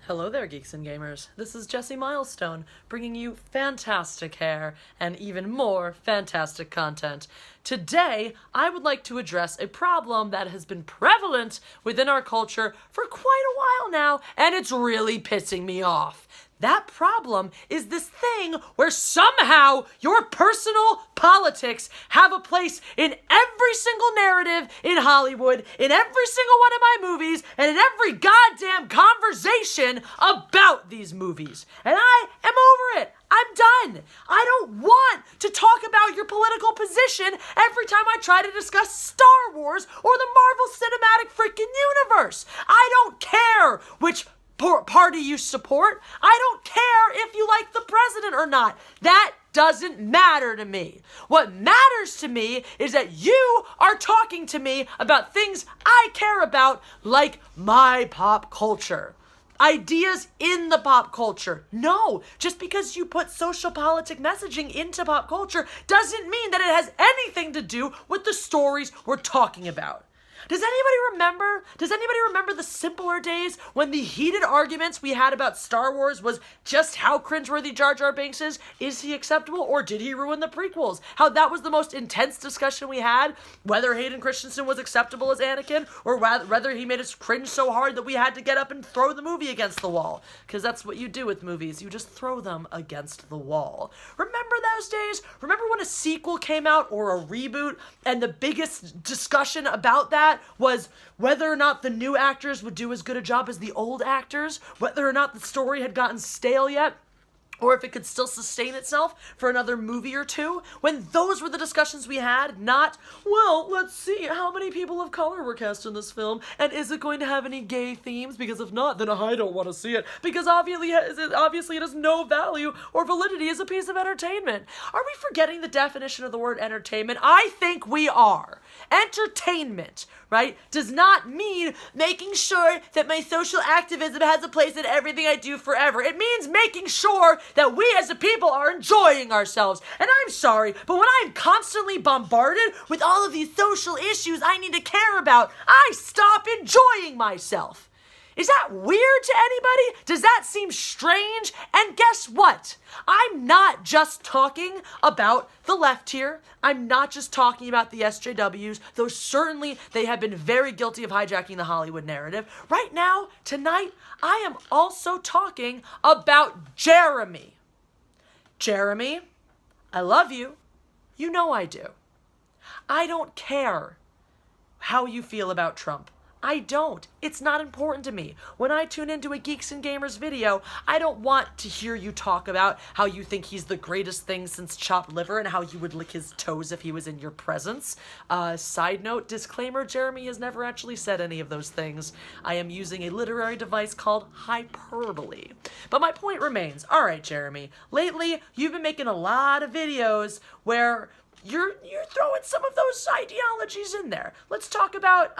Hello there, geeks and gamers. This is Jesse Milestone, bringing you fantastic hair and even more fantastic content. Today, I would like to address a problem that has been prevalent within our culture for quite a while now, and it's really pissing me off. That problem is this thing where somehow your personal politics have a place in every single narrative in Hollywood, in every single one of my movies, and in every goddamn conversation about these movies. And I am over it. I'm done. I don't want to talk about your political position every time I try to discuss Star Wars or the Marvel Cinematic freaking Universe. I don't care which party you support. I don't care if you like the president or not. That doesn't matter to me. What matters to me is that you are talking to me about things I care about, like my pop culture. Ideas in the pop culture. No, just because you put social politic messaging into pop culture doesn't mean that it has anything to do with the stories we're talking about. Does anybody remember the simpler days when the heated arguments we had about Star Wars was just how cringeworthy Jar Jar Binks is? Is he acceptable or did he ruin the prequels? How that was the most intense discussion we had, whether Hayden Christensen was acceptable as Anakin or whether he made us cringe so hard that we had to get up and throw the movie against the wall. Because that's what you do with movies. You just throw them against the wall. Remember those days? Remember when a sequel came out or a reboot and the biggest discussion about that was whether or not the new actors would do as good a job as the old actors, whether or not the story had gotten stale yet, or if it could still sustain itself for another movie or two, when those were the discussions we had, not, well, let's see how many people of color were cast in this film, and is it going to have any gay themes? Because if not, then I don't want to see it, because obviously it has no value or validity as a piece of entertainment. Are we forgetting the definition of the word entertainment? I think we are. Entertainment, right, does not mean making sure that my social activism has a place in everything I do forever. It means making sure that we as a people are enjoying ourselves. And I'm sorry, but when I'm constantly bombarded with all of these social issues I need to care about, I stop enjoying myself. Is that weird to anybody? Does that seem strange? And guess what? I'm not just talking about the left here. I'm not just talking about the SJWs, though certainly they have been very guilty of hijacking the Hollywood narrative. Right now, tonight, I am also talking about Jeremy. Jeremy, I love you. You know I do. I don't care how you feel about Trump. I don't. It's not important to me. When I tune into a Geeks and Gamers video, I don't want to hear you talk about how you think he's the greatest thing since chopped liver and how you would lick his toes if he was in your presence. Side note, disclaimer, Jeremy has never actually said any of those things. I am using a literary device called hyperbole. But my point remains. All right, Jeremy, lately you've been making a lot of videos where you're throwing some of those ideologies in there. Let's talk about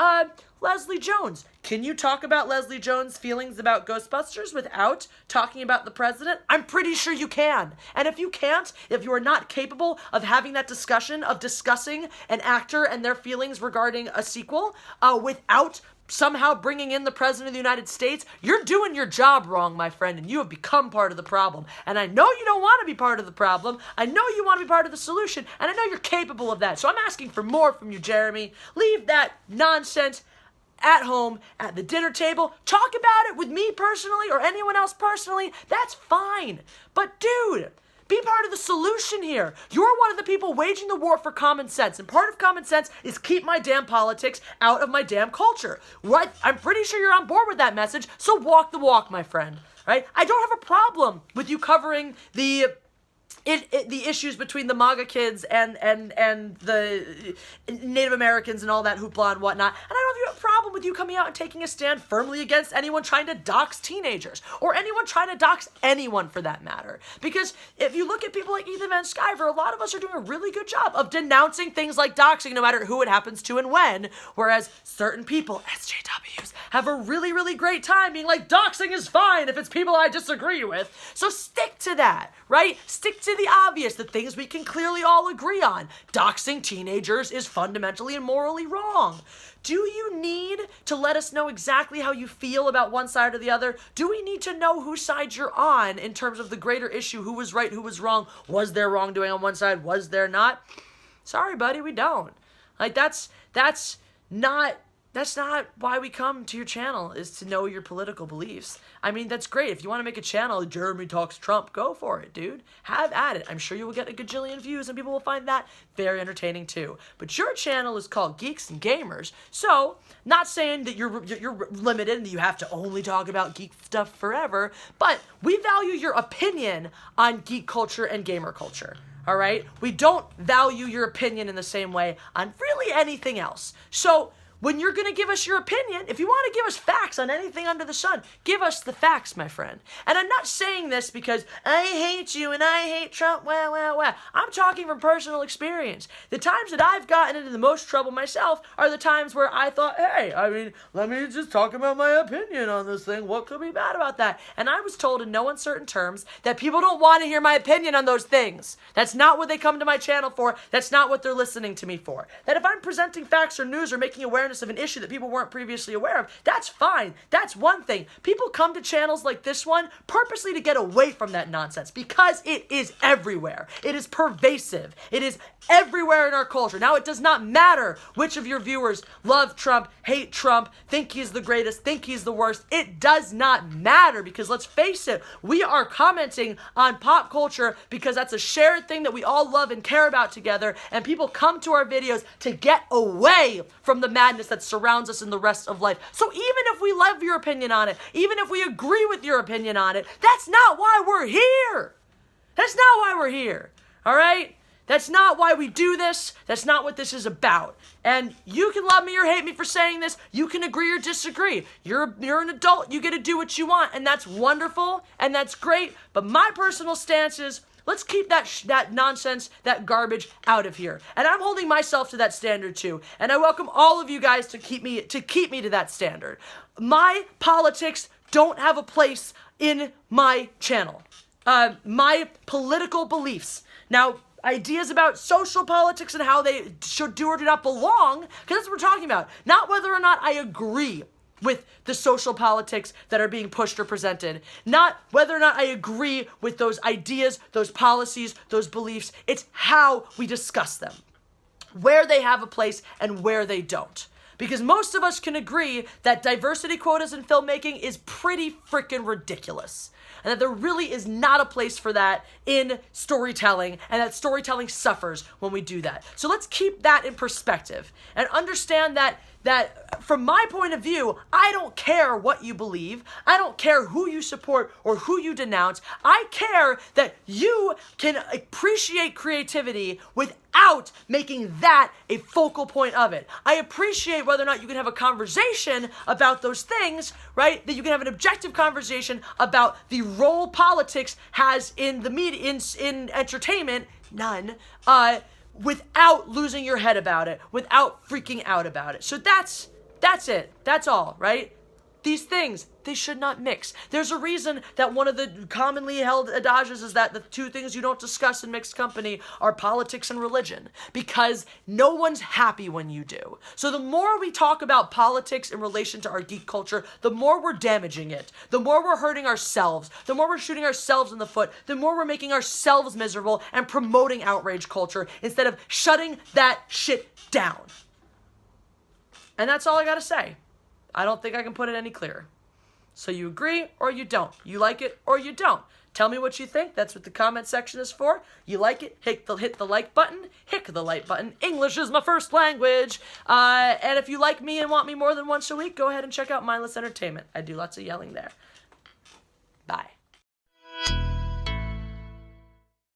Leslie Jones. Can you talk about Leslie Jones' feelings about Ghostbusters without talking about the president? I'm pretty sure you can. And if you can't, if you are not capable of having that discussion, of discussing an actor and their feelings regarding a sequel without somehow bringing in the President of the United States, you're doing your job wrong, my friend, and you have become part of the problem. And I know you don't want to be part of the problem. I know you want to be part of the solution, and I know you're capable of that. So I'm asking for more from you, Jeremy. Leave that nonsense at home, at the dinner table. Talk about it with me personally or anyone else personally. That's fine. But dude, be part of the solution here. You're one of the people waging the war for common sense, and part of common sense is keep my damn politics out of my damn culture. Right? I'm pretty sure you're on board with that message, so walk the walk, my friend. Right? I don't have a problem with you covering the issues between the MAGA kids and the Native Americans and all that hoopla and whatnot. And I don't have a problem with you coming out and taking a stand firmly against anyone trying to dox teenagers or anyone trying to dox anyone for that matter. Because if you look at people like Ethan Van Sciver, a lot of us are doing a really good job of denouncing things like doxing no matter who it happens to and when, whereas certain people, SJWs, have a really, really great time being like, doxing is fine if it's people I disagree with. So stick to that, right? Stick to the obvious, the things we can clearly all agree on. Doxing teenagers is fundamentally and morally wrong. Do you need to let us know exactly how you feel about one side or the other? Do we need to know whose side you're on in terms of the greater issue? Who was right, who was wrong? Was there wrongdoing on one side? Was there not? Sorry, buddy, we don't. Like, that's not why we come to your channel, is to know your political beliefs. I mean, that's great. If you want to make a channel, Jeremy Talks Trump, go for it, dude. Have at it. I'm sure you will get a gajillion views and people will find that very entertaining too. But your channel is called Geeks and Gamers, so not saying that you're limited and that you have to only talk about geek stuff forever, but we value your opinion on geek culture and gamer culture. All right? We don't value your opinion in the same way on really anything else. So when you're going to give us your opinion, if you want to give us facts on anything under the sun, give us the facts, my friend. And I'm not saying this because I hate you and I hate Trump, wah, wah, wah. I'm talking from personal experience. The times that I've gotten into the most trouble myself are the times where I thought, hey, I mean, let me just talk about my opinion on this thing. What could be bad about that? And I was told in no uncertain terms that people don't want to hear my opinion on those things. That's not what they come to my channel for. That's not what they're listening to me for. That if I'm presenting facts or news or making awareness of an issue that people weren't previously aware of, that's fine. That's one thing. People come to channels like this one purposely to get away from that nonsense because it is everywhere. It is pervasive. It is everywhere in our culture. Now, it does not matter which of your viewers love Trump, hate Trump, think he's the greatest, think he's the worst. It does not matter because let's face it, we are commenting on pop culture because that's a shared thing that we all love and care about together, and people come to our videos to get away from the madness that surrounds us in the rest of life. So even if we love your opinion on it, even if we agree with your opinion on it, that's not why we're here. That's not why we're here. All right? That's not why we do this. That's not what this is about. And you can love me or hate me for saying this. You can agree or disagree. You're an adult. You get to do what you want. And that's wonderful. And that's great. But my personal stance is, let's keep that nonsense, that garbage out of here. And I'm holding myself to that standard too. And I welcome all of you guys to keep me to that standard. My politics don't have a place in my channel. My political beliefs. Now, ideas about social politics and how they should do or do not belong, because that's what we're talking about. Not whether or not I agree with the social politics that are being pushed or presented. Not whether or not I agree with those ideas, those policies, those beliefs. It's how we discuss them. Where they have a place and where they don't. Because most of us can agree that diversity quotas in filmmaking is pretty freaking ridiculous. And that there really is not a place for that in storytelling, and that storytelling suffers when we do that. So let's keep that in perspective and understand that from my point of view, I don't care what you believe. I don't care who you support or who you denounce. I care that you can appreciate creativity without making that a focal point of it. I appreciate whether or not you can have a conversation about those things, right? That you can have an objective conversation about the role politics has in the media, in entertainment, none, without losing your head about it, without freaking out about it. So that's it. That's all, right? These things, they should not mix. There's a reason that one of the commonly held adages is that the two things you don't discuss in mixed company are politics and religion, because no one's happy when you do. So the more we talk about politics in relation to our geek culture, the more we're damaging it, the more we're hurting ourselves, the more we're shooting ourselves in the foot, the more we're making ourselves miserable and promoting outrage culture instead of shutting that shit down. And that's all I gotta say. I don't think I can put it any clearer. So you agree or you don't. You like it or you don't. Tell me what you think. That's what the comment section is for. You like it, hit the like button. Hit the like button. English is my first language. And if you like me and want me more than once a week, go ahead and check out Mindless Entertainment. I do lots of yelling there. Bye.